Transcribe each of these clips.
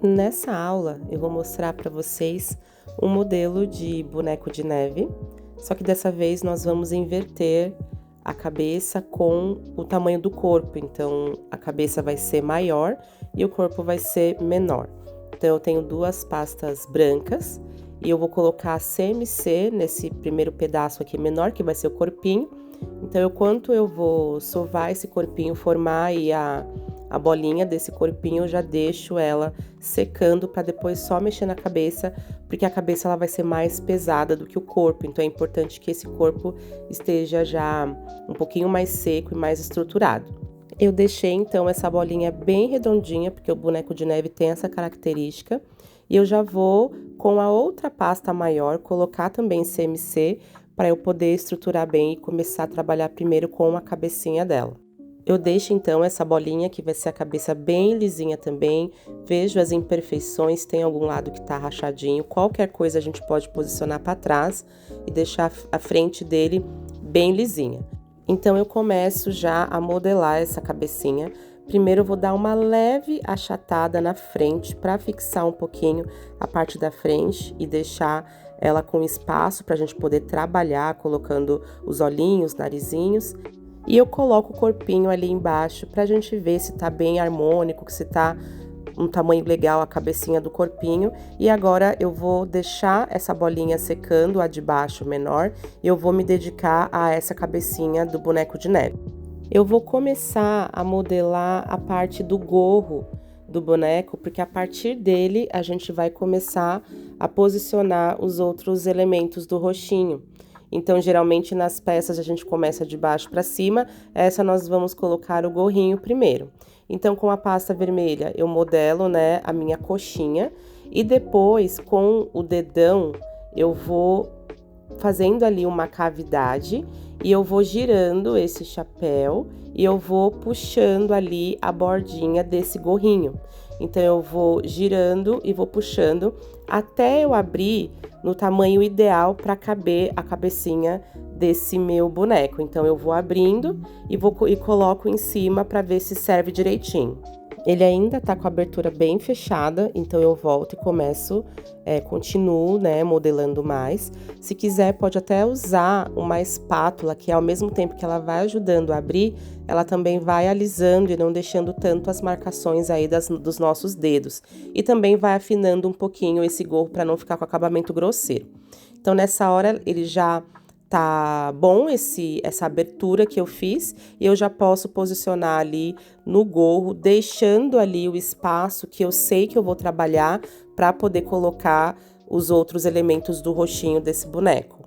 Nessa aula, eu vou mostrar para vocês um modelo de boneco de neve, só que dessa vez nós vamos inverter a cabeça com o tamanho do corpo, então a cabeça vai ser maior e o corpo vai ser menor. Então eu tenho duas pastas brancas e eu vou colocar CMC nesse primeiro pedaço aqui menor, que vai ser o corpinho. Então, enquanto eu vou sovar esse corpinho, formar aí a bolinha desse corpinho, eu já deixo ela secando para depois só mexer na cabeça, porque a cabeça ela vai ser mais pesada do que o corpo, então é importante que esse corpo esteja já um pouquinho mais seco e mais estruturado. Eu deixei então essa bolinha bem redondinha, porque o boneco de neve tem essa característica, e eu já vou com a outra pasta maior colocar também CMC para eu poder estruturar bem e começar a trabalhar primeiro com a cabecinha dela. Eu deixo então essa bolinha que vai ser a cabeça bem lisinha também, vejo as imperfeições, tem algum lado que tá rachadinho, qualquer coisa a gente pode posicionar para trás e deixar a frente dele bem lisinha. Então eu começo já a modelar essa cabecinha. Primeiro eu vou dar uma leve achatada na frente para fixar um pouquinho a parte da frente e deixar ela com espaço para a gente poder trabalhar, colocando os olhinhos, narizinhos. E eu coloco o corpinho ali embaixo pra gente ver se tá bem harmônico, se tá um tamanho legal a cabecinha do corpinho. E agora eu vou deixar essa bolinha secando, a de baixo menor, e eu vou me dedicar a essa cabecinha do boneco de neve. Eu vou começar a modelar a parte do gorro do boneco, porque a partir dele a gente vai começar a posicionar os outros elementos do roxinho. Então, geralmente nas peças a gente começa de baixo para cima, essa nós vamos colocar o gorrinho primeiro. Então, com a pasta vermelha eu modelo, né, a minha coxinha e depois com o dedão eu vou fazendo ali uma cavidade e eu vou girando esse chapéu e eu vou puxando ali a bordinha desse gorrinho. Então, eu vou girando e vou puxando até eu abrir no tamanho ideal para caber a cabecinha desse meu boneco. Então, eu vou abrindo e coloco em cima para ver se serve direitinho. Ele ainda tá com a abertura bem fechada, então eu volto e começo, continuo, né, modelando mais. Se quiser, pode até usar uma espátula, que ao mesmo tempo que ela vai ajudando a abrir, ela também vai alisando e não deixando tanto as marcações aí dos nossos dedos. E também vai afinando um pouquinho esse gorro para não ficar com acabamento grosseiro. Então, nessa hora, ele já tá bom essa abertura que eu fiz e eu já posso posicionar ali no gorro, deixando ali o espaço que eu sei que eu vou trabalhar para poder colocar os outros elementos do roxinho desse boneco.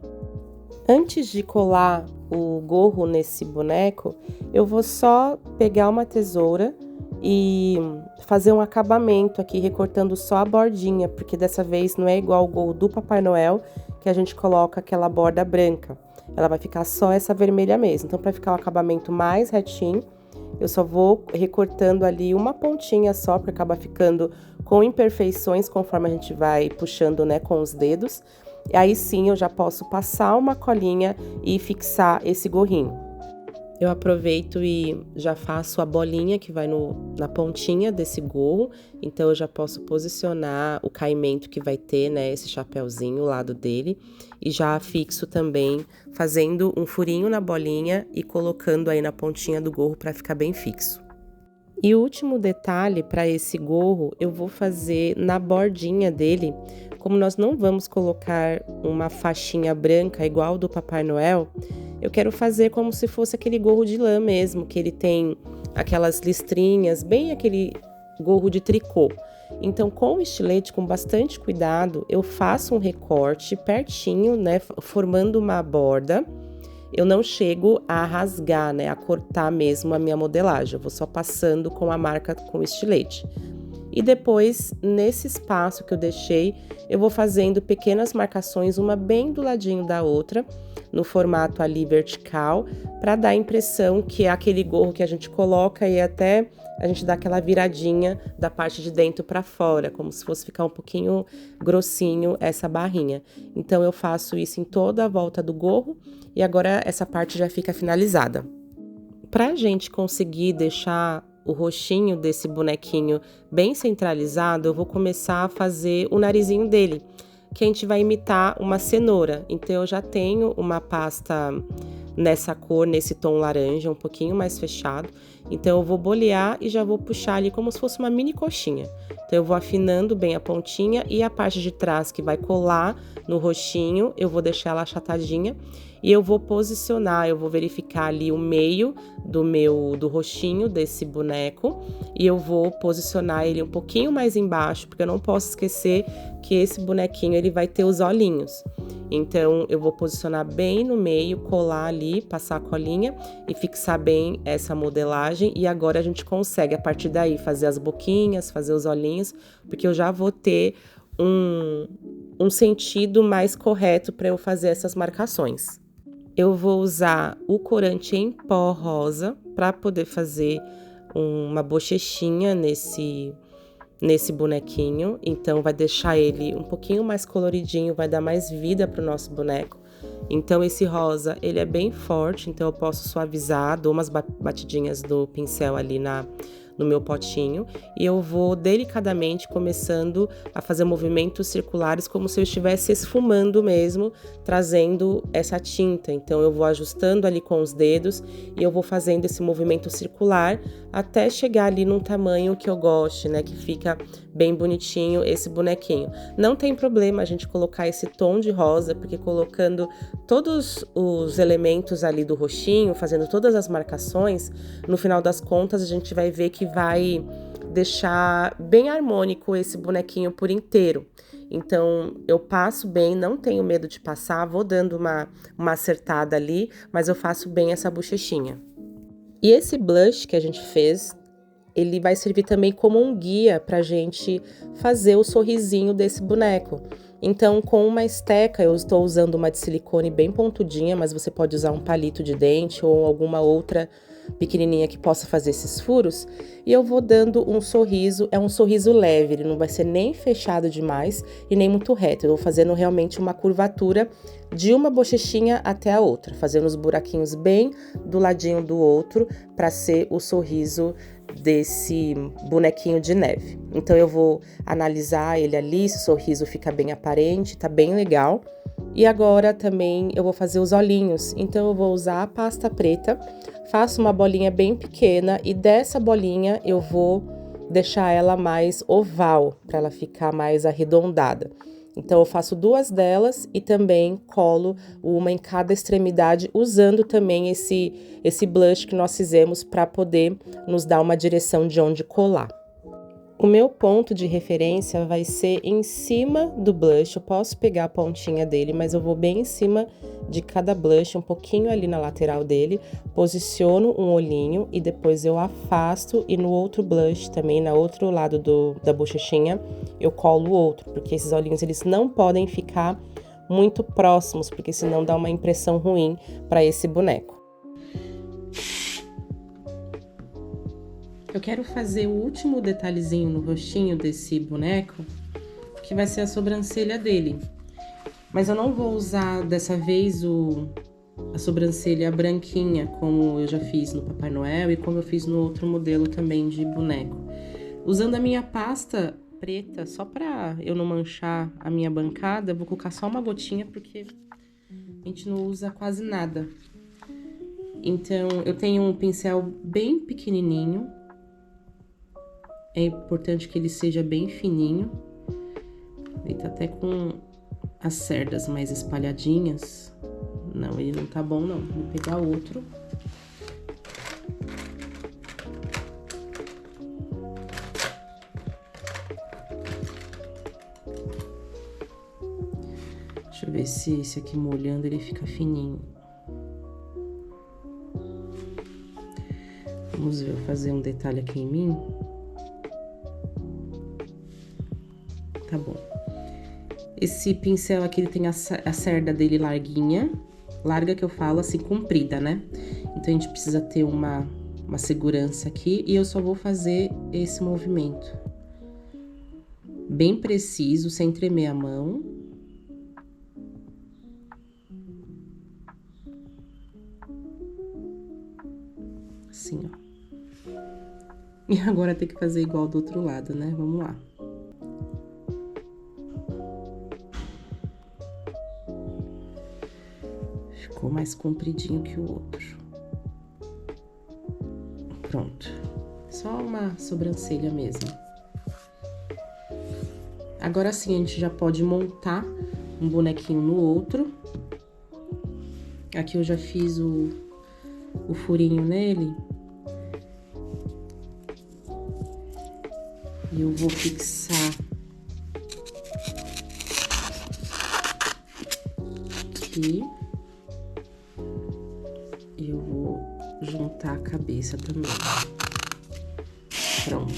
Antes de colar o gorro nesse boneco, eu vou só pegar uma tesoura e fazer um acabamento aqui, recortando só a bordinha, porque dessa vez não é igual o gorro do Papai Noel, que a gente coloca aquela borda branca. Ela vai ficar só essa vermelha mesmo. Então, para ficar o acabamento mais retinho, eu só vou recortando ali uma pontinha só, porque acaba ficando com imperfeições conforme a gente vai puxando, né, com os dedos. E aí sim, eu já posso passar uma colinha e fixar esse gorrinho. Eu aproveito e já faço a bolinha que vai na pontinha desse gorro, então eu já posso posicionar o caimento que vai ter, né, esse chapéuzinho, o lado dele, e já fixo também fazendo um furinho na bolinha e colocando aí na pontinha do gorro para ficar bem fixo. E o último detalhe para esse gorro, eu vou fazer na bordinha dele, como nós não vamos colocar uma faixinha branca igual do Papai Noel, eu quero fazer como se fosse aquele gorro de lã mesmo, que ele tem aquelas listrinhas, bem aquele gorro de tricô. Então, com o estilete, com bastante cuidado, eu faço um recorte pertinho, né, formando uma borda. Eu não chego a rasgar, né, a cortar mesmo a minha modelagem, eu vou só passando com a marca com o estilete. E depois, nesse espaço que eu deixei, eu vou fazendo pequenas marcações, uma bem do ladinho da outra, no formato ali vertical, para dar a impressão que é aquele gorro que a gente coloca e até a gente dá aquela viradinha da parte de dentro para fora, como se fosse ficar um pouquinho grossinho essa barrinha. Então, eu faço isso em toda a volta do gorro e agora essa parte já fica finalizada. Para a gente conseguir deixar o rostinho desse bonequinho bem centralizado, eu vou começar a fazer o narizinho dele, que a gente vai imitar uma cenoura. Então, eu já tenho uma pasta nessa cor, nesse tom laranja, um pouquinho mais fechado. Então, eu vou bolear e já vou puxar ali como se fosse uma mini coxinha. Então, eu vou afinando bem a pontinha e a parte de trás que vai colar no rostinho, eu vou deixar ela achatadinha. E eu vou posicionar, eu vou verificar ali o meio do rostinho desse boneco e eu vou posicionar ele um pouquinho mais embaixo, porque eu não posso esquecer que esse bonequinho ele vai ter os olhinhos. Então, eu vou posicionar bem no meio, colar ali, passar a colinha e fixar bem essa modelagem. E agora a gente consegue, a partir daí, fazer as boquinhas, fazer os olhinhos, porque eu já vou ter um sentido mais correto para eu fazer essas marcações. Eu vou usar o corante em pó rosa para poder fazer uma bochechinha nesse bonequinho. Então, vai deixar ele um pouquinho mais coloridinho, vai dar mais vida para o nosso boneco. Então, esse rosa, ele é bem forte, então eu posso suavizar, dou umas batidinhas do pincel ali no meu potinho e eu vou delicadamente começando a fazer movimentos circulares como se eu estivesse esfumando mesmo, trazendo essa tinta. Então eu vou ajustando ali com os dedos e eu vou fazendo esse movimento circular até chegar ali num tamanho que eu goste, né, que fica bem bonitinho esse bonequinho. Não tem problema a gente colocar esse tom de rosa, porque colocando todos os elementos ali do rostinho, fazendo todas as marcações, no final das contas a gente vai ver que vai deixar bem harmônico esse bonequinho por inteiro. Então, eu passo bem, não tenho medo de passar, vou dando uma acertada ali, mas eu faço bem essa bochechinha. E esse blush que a gente fez, ele vai servir também como um guia pra gente fazer o sorrisinho desse boneco. Então, com uma esteca, eu estou usando uma de silicone bem pontudinha, mas você pode usar um palito de dente ou alguma outra pequenininha que possa fazer esses furos. E eu vou dando um sorriso, é um sorriso leve, ele não vai ser nem fechado demais e nem muito reto. Eu vou fazendo realmente uma curvatura de uma bochechinha até a outra, fazendo os buraquinhos bem do ladinho do outro para ser o sorriso desse bonequinho de neve. Então eu vou analisar ele ali, se o sorriso fica bem aparente, tá bem legal. E agora também eu vou fazer os olhinhos, então eu vou usar a pasta preta, faço uma bolinha bem pequena e dessa bolinha eu vou deixar ela mais oval, para ela ficar mais arredondada. Então, eu faço duas delas e também colo uma em cada extremidade, usando também esse blush que nós fizemos para poder nos dar uma direção de onde colar. O meu ponto de referência vai ser em cima do blush. Eu posso pegar a pontinha dele, mas eu vou bem em cima de cada blush, um pouquinho ali na lateral dele, posiciono um olhinho e depois eu afasto e no outro blush também, no outro lado da bochechinha, eu colo o outro, porque esses olhinhos eles não podem ficar muito próximos, porque senão dá uma impressão ruim para esse boneco. Eu quero fazer o último detalhezinho no rostinho desse boneco, que vai ser a sobrancelha dele. Mas eu não vou usar dessa vez a sobrancelha branquinha, como eu já fiz no Papai Noel e como eu fiz no outro modelo também de boneco. Usando a minha pasta preta, só pra eu não manchar a minha bancada, eu vou colocar só uma gotinha, porque a gente não usa quase nada. Então, eu tenho um pincel bem pequenininho. É importante que ele seja bem fininho. Ele tá até com as cerdas mais espalhadinhas. Não, ele não tá bom não. Vou pegar outro. Deixa eu ver se esse aqui molhando ele fica fininho. Vamos ver, eu vou fazer um detalhe aqui em mim. Tá bom. Esse pincel aqui, ele tem a cerda dele larguinha. Larga que eu falo, assim, comprida, né? Então, a gente precisa ter uma segurança aqui. E eu só vou fazer esse movimento. Bem preciso, sem tremer a mão. Assim, ó. E agora tem que fazer igual do outro lado, né? Vamos lá. Ficou mais compridinho que o outro. Pronto. Só uma sobrancelha mesmo. Agora sim, a gente já pode montar um bonequinho no outro. Aqui eu já fiz o furinho nele. E eu vou fixar aqui. E eu vou juntar a cabeça também. Pronto.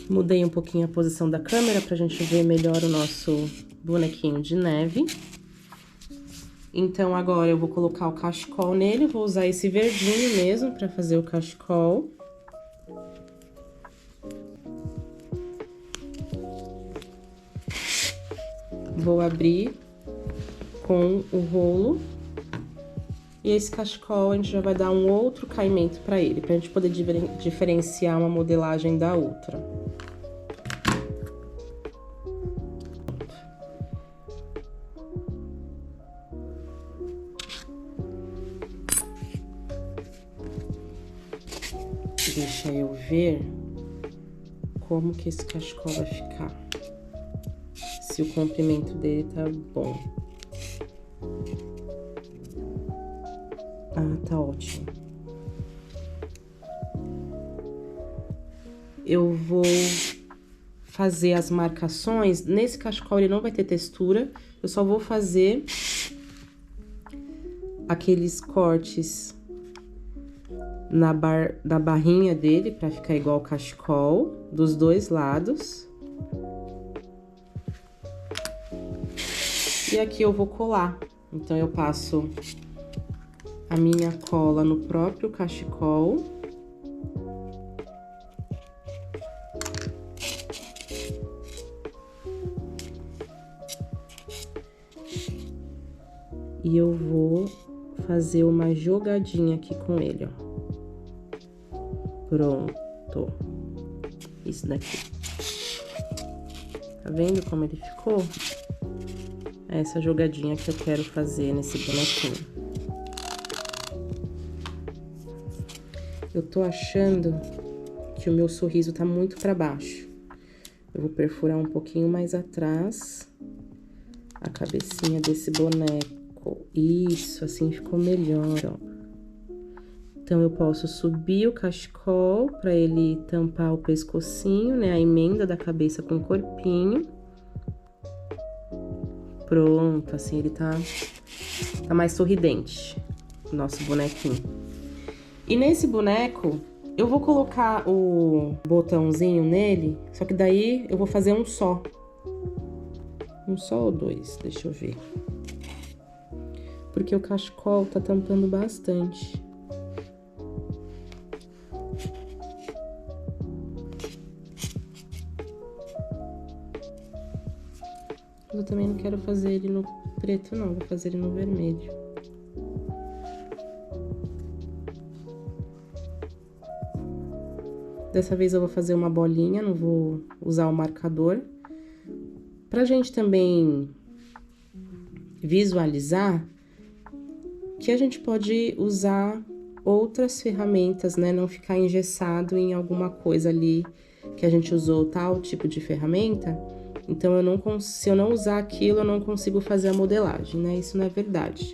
Mudei um pouquinho a posição da câmera pra gente ver melhor o nosso bonequinho de neve. Então, agora eu vou colocar o cachecol nele. Vou usar esse verdinho mesmo pra fazer o cachecol. Vou abrir com o rolo. E esse cachecol a gente já vai dar um outro caimento pra ele, pra gente poder diferenciar uma modelagem da outra. Deixa eu ver como que esse cachecol vai ficar. Se o comprimento dele tá bom. Ah, tá ótimo. Eu vou fazer as marcações. Nesse cachecol ele não vai ter textura. Eu só vou fazer aqueles cortes na barrinha dele, pra ficar igual o cachecol, dos dois lados. E aqui eu vou colar. Então, eu passo a minha cola no próprio cachecol. E eu vou fazer uma jogadinha aqui com ele, ó. Pronto. Isso daqui. Tá vendo como ele ficou? É essa jogadinha que eu quero fazer nesse bonequinho. Eu tô achando que o meu sorriso tá muito pra baixo. Eu vou perfurar um pouquinho mais atrás a cabecinha desse boneco. Isso, assim ficou melhor, ó. Então, eu posso subir o cachecol pra ele tampar o pescocinho, né? A emenda da cabeça com o corpinho. Pronto, assim ele tá mais sorridente, o nosso bonequinho. E nesse boneco, eu vou colocar o botãozinho nele, só que daí eu vou fazer um só. Um só ou dois? Deixa eu ver. Porque o cachecol tá tampando bastante. Eu também não quero fazer ele no preto, não. Vou fazer ele no vermelho. Dessa vez eu vou fazer uma bolinha, não vou usar o marcador. Pra gente também visualizar que a gente pode usar outras ferramentas, né? Não ficar engessado em alguma coisa ali que a gente usou tal tipo de ferramenta. Então, se eu não usar aquilo, eu não consigo fazer a modelagem, né? Isso não é verdade.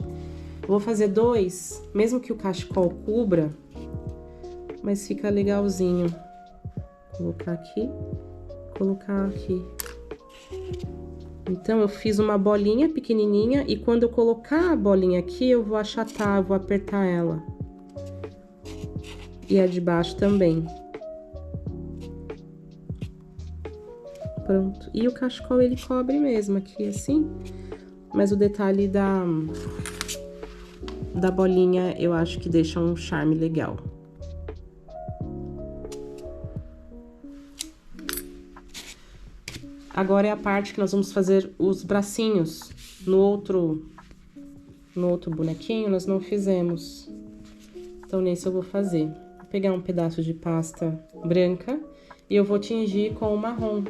Eu vou fazer dois, mesmo que o cachecol cubra, mas fica legalzinho. Colocar aqui, colocar aqui. Então, eu fiz uma bolinha pequenininha e quando eu colocar a bolinha aqui, eu vou achatar, eu vou apertar ela. E a de baixo também. Pronto. E o cachecol, ele cobre mesmo aqui, assim. Mas o detalhe da bolinha, eu acho que deixa um charme legal. Agora é a parte que nós vamos fazer os bracinhos. No outro bonequinho, nós não fizemos. Então, nesse eu vou fazer. pegar um pedaço de pasta branca e eu vou tingir com o marrom.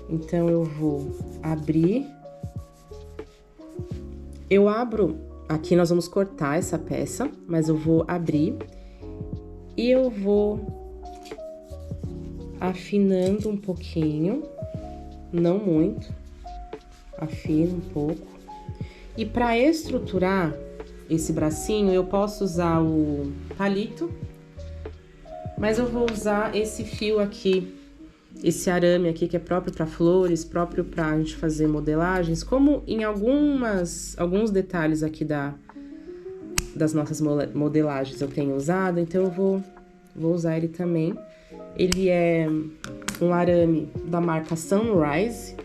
Então, eu vou abrir. Eu abro, aqui nós vamos cortar essa peça, mas eu vou abrir e eu vou afinando um pouquinho, não muito, afino um pouco. E para estruturar esse bracinho, eu posso usar o palito, mas eu vou usar esse fio aqui, esse arame aqui que é próprio para flores, próprio pra gente fazer modelagens, como em alguns detalhes aqui das nossas modelagens eu tenho usado, então eu vou usar ele também. Ele é um arame da marca Sunrise,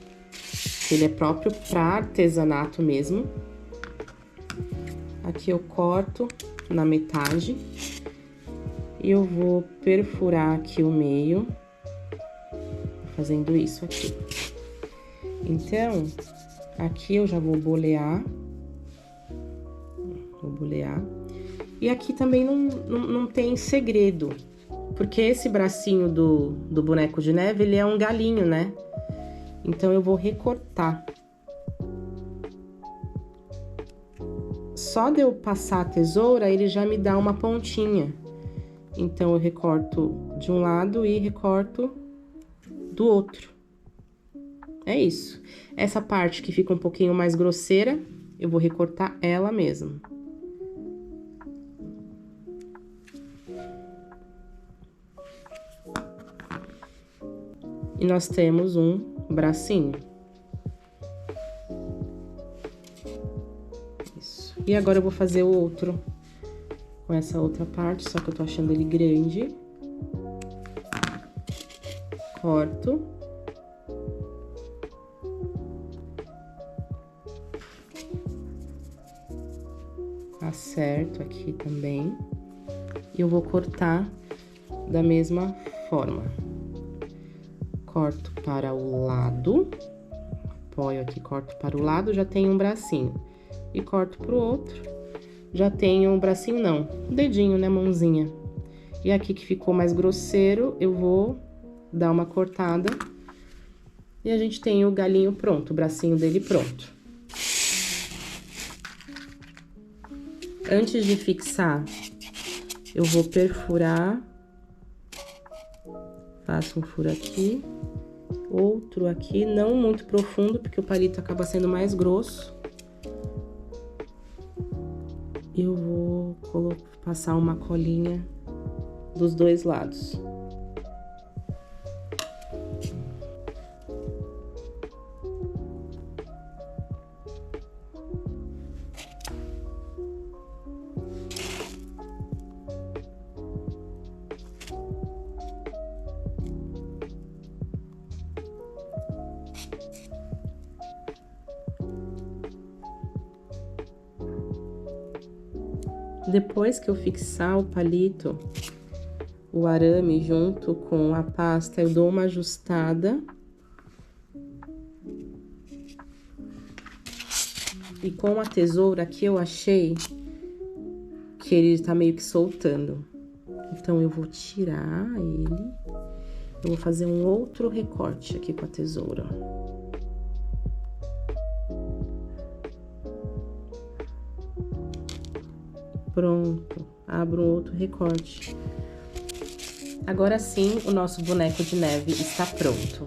ele é próprio para artesanato mesmo. Aqui eu corto na metade e eu vou perfurar aqui o meio, fazendo isso aqui. Então, aqui eu já vou bolear. Vou bolear. E aqui também não tem segredo, porque esse bracinho do boneco de neve, ele é um galinho, né? Então, eu vou recortar. Só de eu passar a tesoura, ele já me dá uma pontinha. Então, eu recorto de um lado e recorto do outro. É isso. Essa parte que fica um pouquinho mais grosseira, eu vou recortar ela mesmo. E nós temos um bracinho. Isso. E agora eu vou fazer o outro com essa outra parte, só que eu tô achando ele grande. Corto. Acerto aqui também. E eu vou cortar da mesma forma. Corto para o lado. Apoio aqui, corto para o lado, já tenho um bracinho. E corto pro outro. Já tenho um bracinho, não. Um dedinho, né, mãozinha. E aqui que ficou mais grosseiro, eu vou dar uma cortada e a gente tem o galinho pronto, o bracinho dele pronto. Antes de fixar, eu vou perfurar, faço um furo aqui, outro aqui, não muito profundo, porque o palito acaba sendo mais grosso. Eu vou passar uma colinha dos dois lados. Depois que eu fixar o palito, o arame junto com a pasta, eu dou uma ajustada. E com a tesoura aqui eu achei que ele tá meio que soltando. Então, eu vou tirar ele. Eu vou fazer um outro recorte aqui com a tesoura. Pronto, abro um outro recorte. Agora sim, o nosso boneco de neve está pronto.